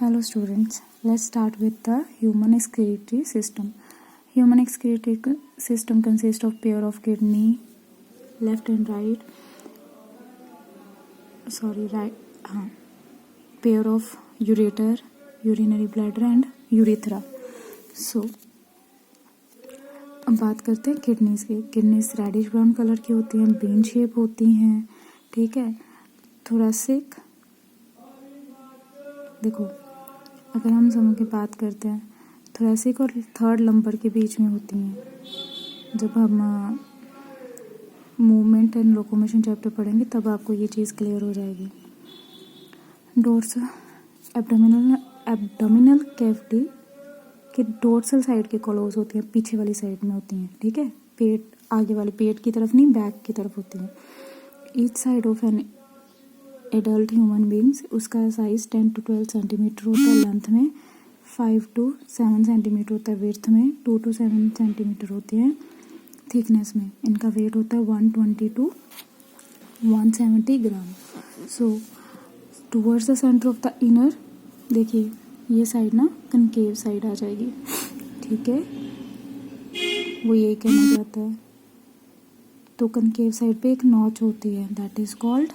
Hello students, let's start with the human excretory system. Human excretory system consists of pair of kidney, left and right, pair of ureter, urinary bladder and urethra. So अब बात करते हैं kidneys की. Kidneys reddish brown colour की होती हैं, bean shape होती हैं, ठीक है. थोरेसिक, देखो अगर हम समूह की बात करते हैं, थोरेसिक और थर्ड लंबर के बीच में होती हैं. जब हम मूवमेंट एंड लोकोमोशन चैप्टर पढ़ेंगे तब आपको ये चीज़ क्लियर हो जाएगी. डोर्सल एब्डोमिनल कैविटी के डोर्सल साइड के कॉलोज होती हैं, पीछे वाली साइड में होती हैं, ठीक है. पेट आगे वाले पेट की तरफ नहीं, बैक की तरफ होती हैं. Each side of an adult human beings, उसका साइज 10 to 12 सेंटीमीटर होता है लेंथ में, 5 to 7 सेंटीमीटर होता है विड्थ में, 2 to 7 सेंटीमीटर होते हैं थिकनेस में. इनका वेट होता है 120 to 170 gram. So towards the centre of the inner, देखिए ये साइड ना कनकेव साइड आ जाएगी, ठीक है. वो ये कहना चाहता है. तो कनकेव साइड पे एक नॉच होती है, दैट इज कॉल्ड,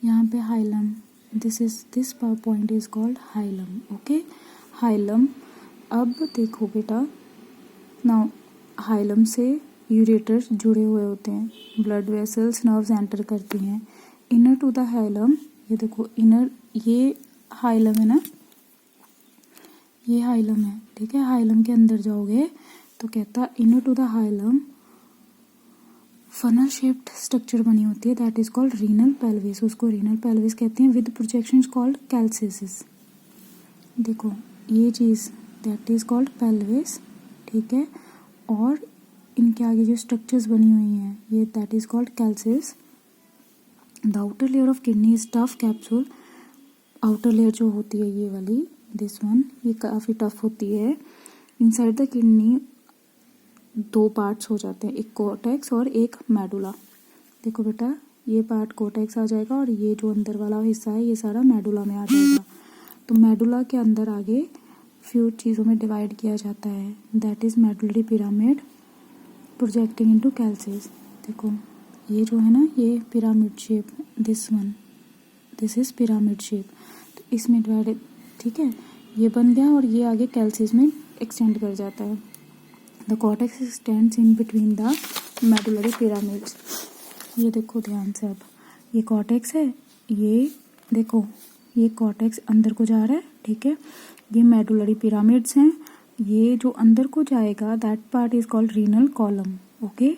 यहाँ पे hilum. This point is called hilum. Okay, hilum. अब देखो बेटा, नाउ हाइलम से यूरेटर्स जुड़े हुए होते हैं, ब्लड वेसल्स नर्व्स एंटर करती हैं. इनर टू द हाइलम, ये देखो इनर, ये हाइलम है ना, ये हाइलम है, ठीक है. हाइलम के अंदर जाओगे तो कहता inner to the hilum funnel shaped structure बनी होती है, that is called renal pelvis. उसको रीनल पेल्विस कहते हैं, विद प्रोजेक्शंस कॉल्ड कैल्सिस. देखो ये चीज़ दैट इज कॉल्ड पेल्विस, ठीक है. और इनके आगे जो स्ट्रक्चर्स बनी हुई हैं ये that is called calyces. The outer layer of kidney is tough capsule. Outer layer जो होती है ये वाली, दिस वन, ये काफ़ी टफ होती है. इनसाइड द किडनी दो पार्ट्स हो जाते हैं, एक कोर्टेक्स और एक मेडुला. देखो बेटा, ये पार्ट कोर्टेक्स आ जाएगा और ये जो अंदर वाला हिस्सा है ये सारा मेडुला में आ जाएगा. तो मेडुला के अंदर आगे फ्यू चीज़ों में डिवाइड किया जाता है, that is medullary pyramid projecting into calyces. देखो ये जो है ना, ये pyramid shape, this one, this is pyramid shape. तो इसमें डिवाइड, ठीक है, ये बन गया और ये आगे कैल्सिस में एक्सटेंड कर जाता है. The cortex x tends in between the medullary pyramids. ये देखो ध्यान से, अब ये कॉर्टेक्स है, ये देखो ये कॉर्टेक्स अंदर को जा रहा है, ठीक है. ये मेडुलरी पिरामिड्स हैं, ये जो अंदर को जाएगा that part is called renal column. Okay,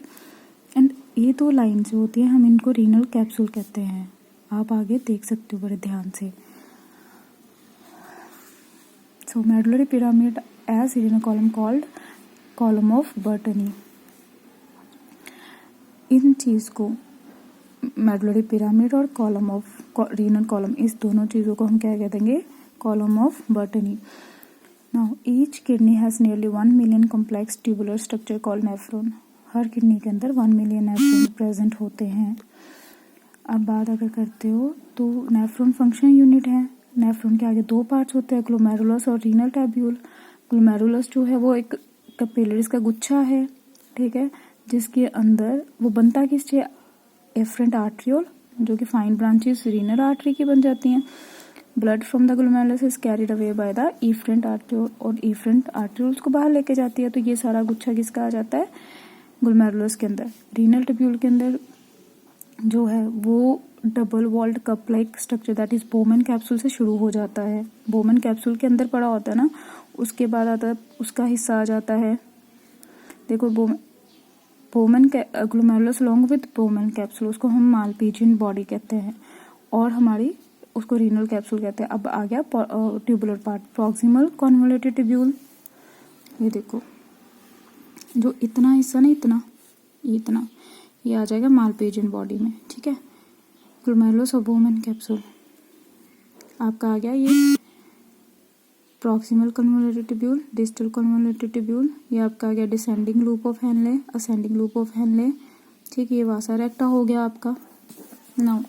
and ये दो लाइन जो होती है हम इनको रीनल कैप्सूल कहते हैं. आप आगे देख सकते हो बड़े ध्यान से. So medullary pyramid as renal column called column of Bertini. इन चीज़ को मेडुलरी पिरामिड और कॉलम ऑफ रीनल कॉलम, इस दोनों चीज़ों को हम क्या कह देंगे, column of Bertini. Now each kidney has nearly 1 million complex tubular structure called nephron. हर किडनी के अंदर 1 million नेफ्रॉन प्रेजेंट होते हैं. अब बात अगर करते हो तो नेफ्रॉन फंक्शन यूनिट है. नेफ्रॉन के आगे दो पार्ट्स होते हैं, ग्लोमेरुलस और रीनल टैब्यूल. ग्लोमेरुलस जो है वो एक कैपिलरीज का गुच्छा है, ठीक है, जिसके अंदर वो बनता किससे, एफरेंट आर्ट्रियोल, जो कि फाइन ब्रांचेस रीनल आर्टरी की बन जाती हैं. Blood from the glomerulus is carried away by the efferent arteriole, और इफरेंट आर्ट्रियोल्स को बाहर लेके जाती है. तो ये सारा गुच्छा किसका आ जाता है, ग्लोमेरुलस के अंदर. रीनल ट्यूब्यूल के अंदर जो है वो double walled cup like structure, that is Bowman capsule से शुरू हो जाता है. बोमन कैप्सूल के अंदर पड़ा होता है ना, उसके बाद आता है उसका हिस्सा आ जाता है. देखो Bowman glomerulus long with Bowman capsule, उसको हम मालपीजियन बॉडी कहते हैं, और हमारी उसको रीनल कैप्सूल कहते हैं. अब आ गया tubular part, proximal convoluted tubule. ये देखो जो इतना हिस्सा ना, इतना ये आ जाएगा मालपीजियन बॉडी में, ठीक है. ग्लोमेरुलस और बोमन कैप्सूल आपका आ गया. ये proximal convoluted tubule, distal convoluted tubule, ये आपका आ गया descending loop of Henle, ascending loop of Henle, ठीक है. ये वासा रेक्टा हो गया आपका. नाउ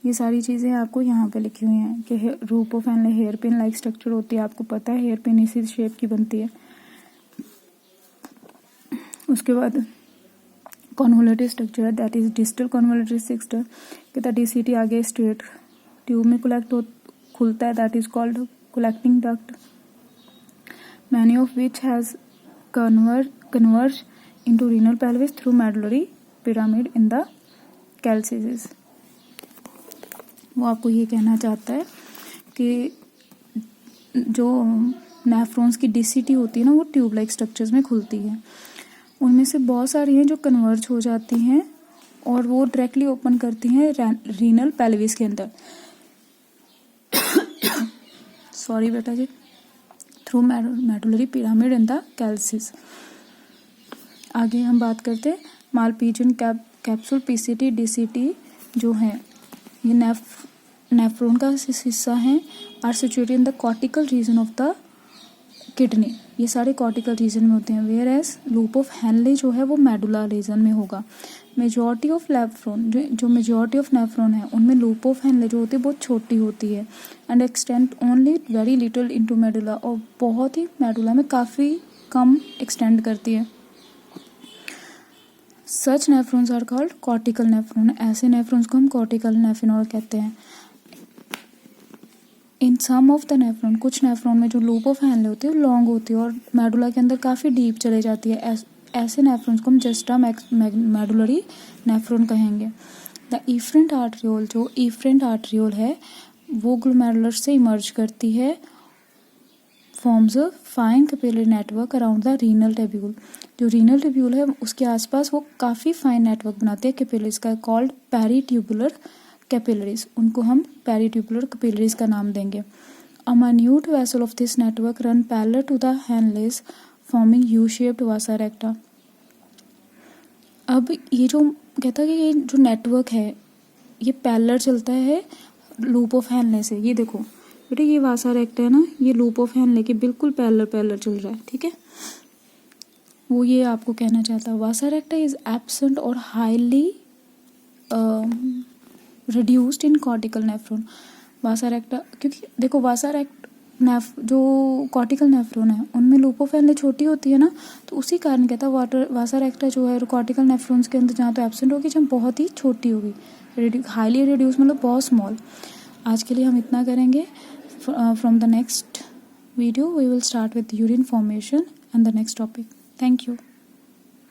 ये सारी चीज़ें आपको यहाँ पे लिखी हुई हैं कि loop of Henle hairpin like structure होती है, आपको पता है हेयर पिन इसी शेप की बनती है। उसके बाद convoluted structure that is distal convoluted structure, कहता DCT आगे स्ट्रेट ट्यूब में खुलता है, that is called collecting duct, many of which has converge into renal pelvis through medullary pyramid in the calyces. वो आपको ये कहना चाहता है कि जो नेफ्रॉन्स की DCT होती है ना, वो ट्यूब लाइक स्ट्रक्चर्स में खुलती है। उनमें से बहुत सारी हैं जो कन्वर्ज हो जाती हैं और वो डायरेक्टली ओपन करती हैं रीनल पेल्विस के अंदर सॉरी बेटा जी, through medullary pyramid in the calyces. आगे हम बात करते हैं मालपीजियन कैप्सूल PCT DCT जो है ये नेफ्रॉन का हिस्सा है, are situated in the cortical region of the kidney. ये सारे कॉर्टिकल रीजन में होते हैं, whereas loop of Henle जो है वो मेडुला रीजन में होगा। मेजॉरिटी ऑफ नेफ्रॉन जो मेजॉरिटी ऑफ नेफ्रॉन है उनमें लूप ऑफ हैनले जो होती है बहुत छोटी होती है and extend only very little into medulla, और बहुत ही मेडुला में काफ़ी कम एक्सटेंड करती है। Such nephrons are called cortical nephron, ऐसे नेफ्रॉन्स को हम कॉर्टिकल नेफ्रॉन कहते हैं। In some of the nephron, कुछ नेफ्रॉन में जो लूप ऑफ हैनले होती है वो लॉन्ग होती है और मेडुला के अंदर काफ़ी डीप चले जाती है। ऐसे नेफ्रॉन्स को हम जस्टा मेडुलरी नेफ्रॉन कहेंगे। द इफरेंट आर्टरियोल, जो इफरेंट आर्टरियोल है वो ग्लोमेरुलर से इमर्ज करती है, forms a fine capillary network around the renal tubule. जो रीनल ट्यूब्यूल है उसके आसपास वो काफ़ी फाइन नेटवर्क बनाते हैं कैपिलरीज का, कॉल्ड पेरीट्यूबुलर कैपिलरीज। उनको हम पेरीट्यूबुलर कैपिलरीज का नाम देंगे। A minute vessel of this network run parallel to the Henle's forming U shaped vasa recta. अब ये जो कहता है कि ये जो नेटवर्क है ये पैरेलल चलता है लूप ऑफ हैनले से। ये देखो बेटा ये वासा रेक्टा है ना, ये लूप ऑफ हैनले के बिल्कुल पैरेलल चल रहा है, ठीक है। वो ये आपको कहना चाहता है वासा रेक्टा इज एब्सेंट और highly reduced in cortical nephron. वासा रेक्टा, क्योंकि देखो वासा रेक्ट जो कॉर्टिकल नेफ्रॉन है उनमें लूप ऑफ हैनले छोटी होती है ना, तो उसी कारण कहता है वासा रेक्टा जो है कॉर्टिकल नेफ्रॉन्स के अंदर जहाँ तो एब्सेंट होगी, जहाँ बहुत ही छोटी होगी, हाईली रिड्यूस मतलब बहुत स्मॉल। आज के लिए हम इतना करेंगे। From the next video we will start with urine formation and the next topic. Thank you.